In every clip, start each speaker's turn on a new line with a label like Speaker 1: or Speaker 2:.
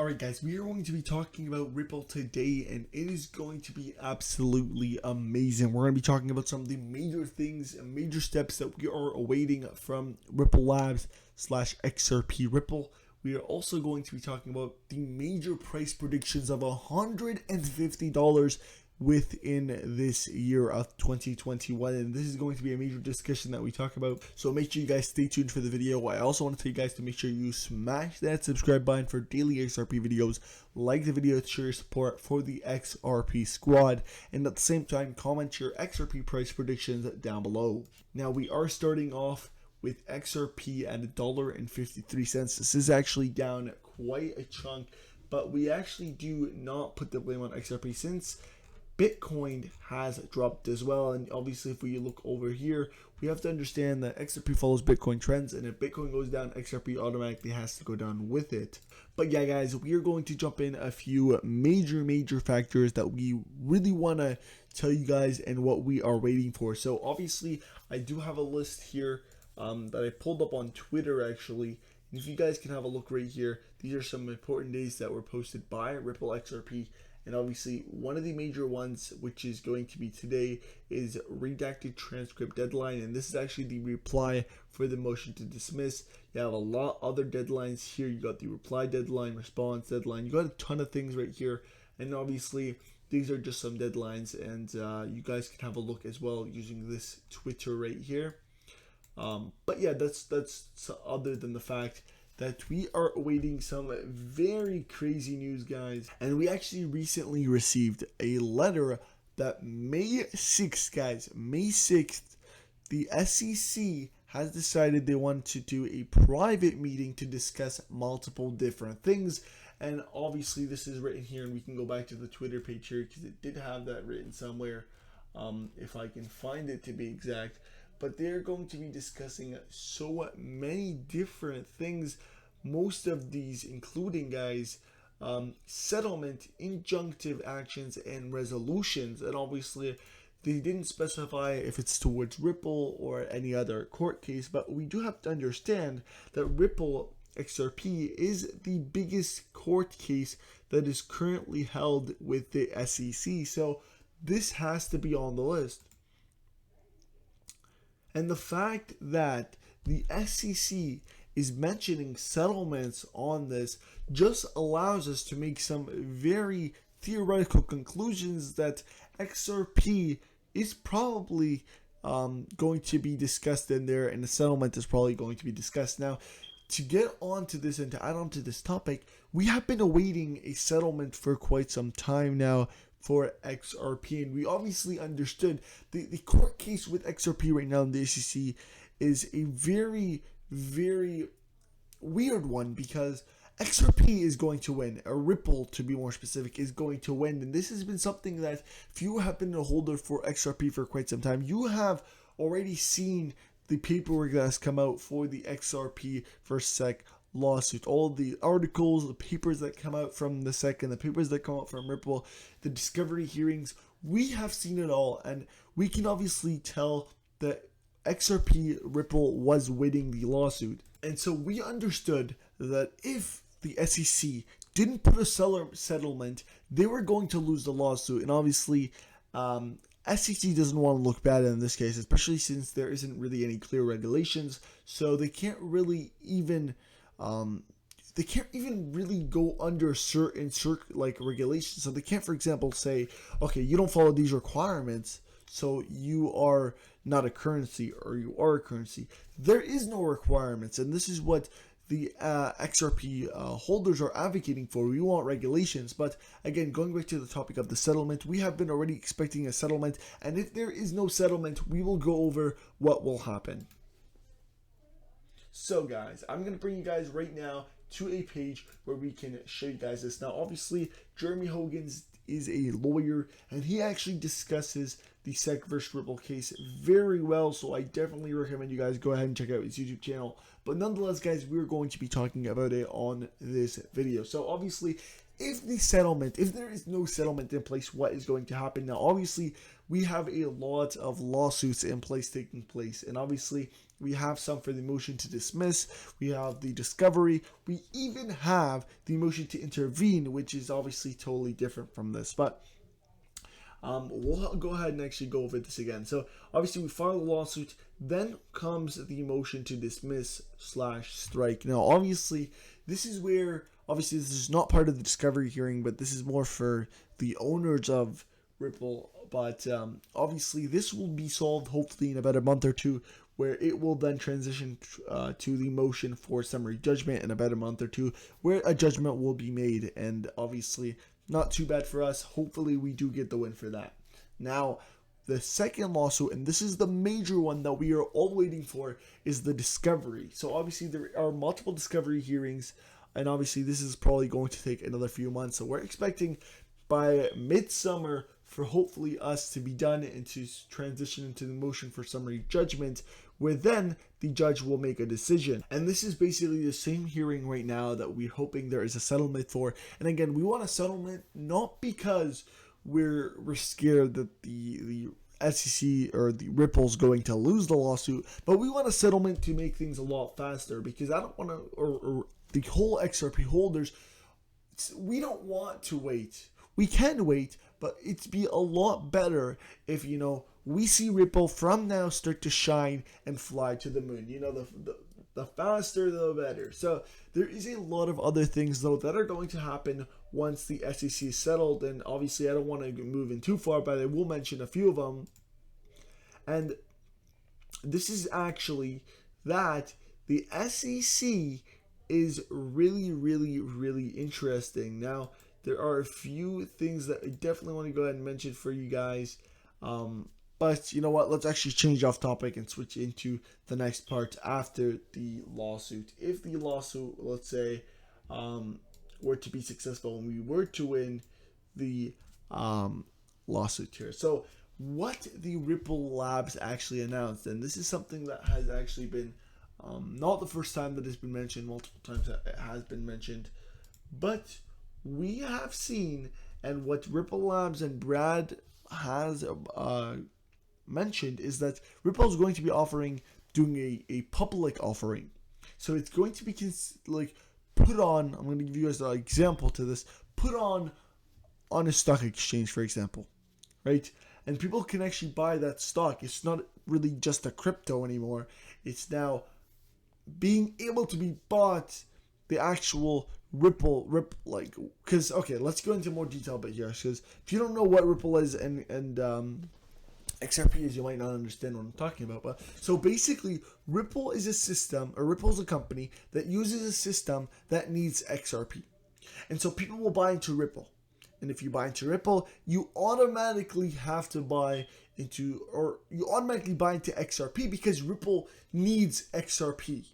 Speaker 1: Alright guys, we are going to be talking about Ripple today, and it is going to be absolutely amazing. We're going to be talking about some of the major things and major steps that we are awaiting from Ripple Labs / XRP Ripple. We are also going to be talking about the major price predictions of $150 within this year of 2021, and this is going to be a major discussion that we talk about, so make sure you guys stay tuned for the video. I also want to tell you guys to make sure you smash that subscribe button for daily XRP videos, like the video to show your support for the XRP squad, and at the same time comment your XRP price predictions down below. Now we are starting off with XRP at $1.53. This is actually down quite a chunk, but we actually do not put the blame on XRP since Bitcoin has dropped as well. And obviously if we look over here, we have to understand that XRP follows Bitcoin trends, and if Bitcoin goes down, XRP automatically has to go down with it. But yeah guys, we are going to jump in a few major factors that we really want to tell you guys and what we are waiting for. So obviously I do have a list here that I pulled up on Twitter actually. And if you guys can have a look right here, these are some important days that were posted by Ripple XRP. And obviously one of the major ones, which is going to be today, is redacted transcript deadline, and this is actually the reply for the motion to dismiss. You have a lot other deadlines here. You got the reply deadline, response deadline, you got a ton of things right here, and obviously these are just some deadlines, and you guys can have a look as well using this Twitter right here. But yeah, that's other than the fact that we are awaiting some very crazy news, guys. And we actually recently received a letter that May 6th, guys, May 6th, the SEC has decided they want to do a private meeting to discuss multiple different things. And obviously this is written here, and we can go back to the Twitter page here because it did have that written somewhere, if I can find it to be exact. But they're going to be discussing so many different things, most of these including, guys, settlement, injunctive actions, and resolutions. And obviously they didn't specify if it's towards Ripple or any other court case, but we do have to understand that Ripple XRP is the biggest court case that is currently held with the SEC, so this has to be on the list. And the fact that the SEC is mentioning settlements on this just allows us to make some very theoretical conclusions that XRP is probably going to be discussed in there, and the settlement is probably going to be discussed. Now, to get onto this and to add on to this topic, we have been awaiting a settlement for quite some time now for XRP, and we obviously understood the court case with XRP right now in the SEC is a very weird one, because XRP is going to win, or Ripple to be more specific is going to win, and this has been something that if you have been a holder for XRP for quite some time, you have already seen the paperwork that has come out for the XRP versus SEC lawsuit, all the articles, the papers that come out from the SEC and the papers that come out from Ripple, the discovery hearings. We have seen it all, and we can obviously tell that XRP Ripple was winning the lawsuit. And so we understood that if the SEC didn't put a settlement, they were going to lose the lawsuit. And obviously SEC doesn't want to look bad in this case, especially since there isn't really any clear regulations, so they can't really even really go under certain regulations. So they can't, for example, say, okay, you don't follow these requirements, so you are not a currency, or you are a currency. There is no requirements, and this is what the XRP holders are advocating for. We want regulations. But again, going back to the topic of the settlement, we have been already expecting a settlement, and if there is no settlement, we will go over what will happen. So guys, I'm going to bring you guys right now to a page where we can show you guys this. Now obviously Jeremy Hogan's is a lawyer, and he actually discusses the SEC versus Ripple case very well, so I definitely recommend you guys go ahead and check out his YouTube channel. But nonetheless, guys, we're going to be talking about it on this video. So obviously, if there is no settlement in place, what is going to happen? Now obviously we have a lot of lawsuits in place taking place, and obviously We have some for the motion to dismiss. We have the discovery. We even have the motion to intervene, which is obviously totally different from this. But we'll go ahead and actually go over this again. So obviously we file a lawsuit, then comes the motion to dismiss / strike. Now obviously this is where, obviously this is not part of the discovery hearing, but this is more for the owners of Ripple. But obviously this will be solved hopefully in about a month or two, where it will then transition to the motion for summary judgment in about a month or two, where a judgment will be made. And obviously not too bad for us. Hopefully we do get the win for that. Now, the second lawsuit, and this is the major one that we are all waiting for, is the discovery. So obviously there are multiple discovery hearings, and obviously this is probably going to take another few months. So we're expecting by midsummer for hopefully us to be done and to transition into the motion for summary judgment, where then the judge will make a decision. And this is basically the same hearing right now that we're hoping there is a settlement for. And again, we want a settlement not because we're scared that the SEC or the Ripple's going to lose the lawsuit, but we want a settlement to make things a lot faster, because I don't want to, or the whole XRP holders, we don't want to wait. We can wait, but it'd be a lot better if, we see Ripple from now start to shine and fly to the moon. The faster, the better. So there is a lot of other things, though, that are going to happen once the SEC is settled. And obviously, I don't want to move in too far, but I will mention a few of them. And this is actually that the SEC is really, really, really interesting. Now, there are a few things that I definitely want to go ahead and mention for you guys. But you know what? Let's actually change off topic and switch into the next part after the lawsuit. If the lawsuit, let's say, were to be successful and we were to win the lawsuit here. So what the Ripple Labs actually announced, and this is something that has actually been not the first time that it's been mentioned, multiple times it has been mentioned, but we have seen, and what Ripple Labs and Brad has mentioned is that Ripple is going to be doing a public offering. So it's going to be put on, I'm going to give you guys an example to this, put on a stock exchange, for example, right? And people can actually buy that stock. It's not really just a crypto anymore. It's now being able to be bought, the actual Ripple, because, okay, let's go into more detail about here, because if you don't know what Ripple is and XRP is, you might not understand what I'm talking about. But so basically, Ripple is a system, or Ripple is a company that uses a system that needs XRP. And so people will buy into Ripple. And if you buy into Ripple, you automatically have to buy into, or you automatically buy into XRP because Ripple needs XRP.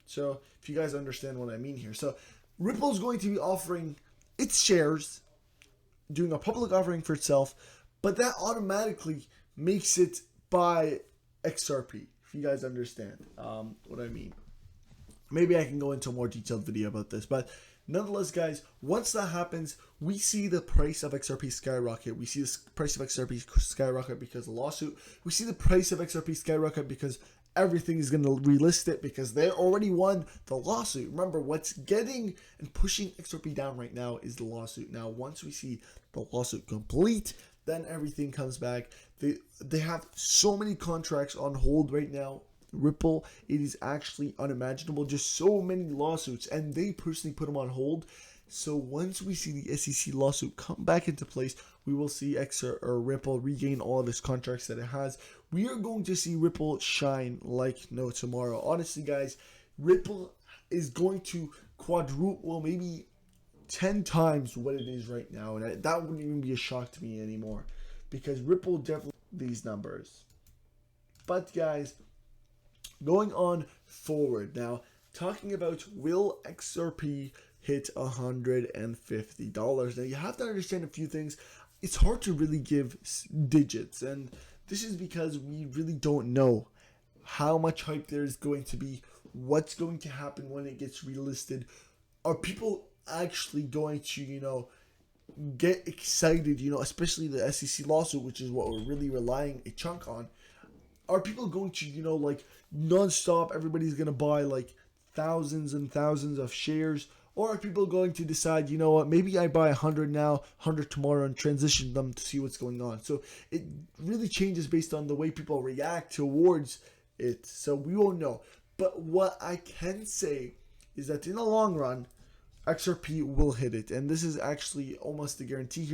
Speaker 1: So if you guys understand what I mean here. So Ripple is going to be offering its shares, doing a public offering for itself, but that automatically makes it buy XRP, if you guys understand what I mean. Maybe I can go into a more detailed video about this, but nonetheless, guys, once that happens, we see the price of XRP skyrocket. We see the price of XRP skyrocket because of the lawsuit. We see the price of XRP skyrocket because everything is going to relist it, because they already won the lawsuit. Remember, what's getting and pushing XRP down right now is the lawsuit. Now, once we see the lawsuit complete, then everything comes back. They have so many contracts on hold right now. Ripple, it is actually unimaginable. Just so many lawsuits, and they personally put them on hold. So once we see the SEC lawsuit come back into place, we will see Ripple regain all of its contracts that it has. We are going to see Ripple shine like no tomorrow. Honestly, guys, Ripple is going to quadruple, maybe 10 times what it is right now, and that wouldn't even be a shock to me anymore, because Ripple definitely these numbers. But guys, going on forward now, talking about will XRP hit $150? Now you have to understand a few things. It's hard to really give digits, and this is because we really don't know how much hype there is going to be, what's going to happen when it gets relisted. Are people actually going to, get excited, especially the SEC lawsuit, which is what we're really relying a chunk on. are people going to, like non-stop, everybody's going to buy like thousands and thousands of shares? Or are people going to decide, you know what, maybe I buy 100 now, 100 tomorrow, and transition them to see what's going on? So it really changes based on the way people react towards it. So we won't know. But what I can say is that in the long run, XRP will hit it. And this is actually almost a guarantee here.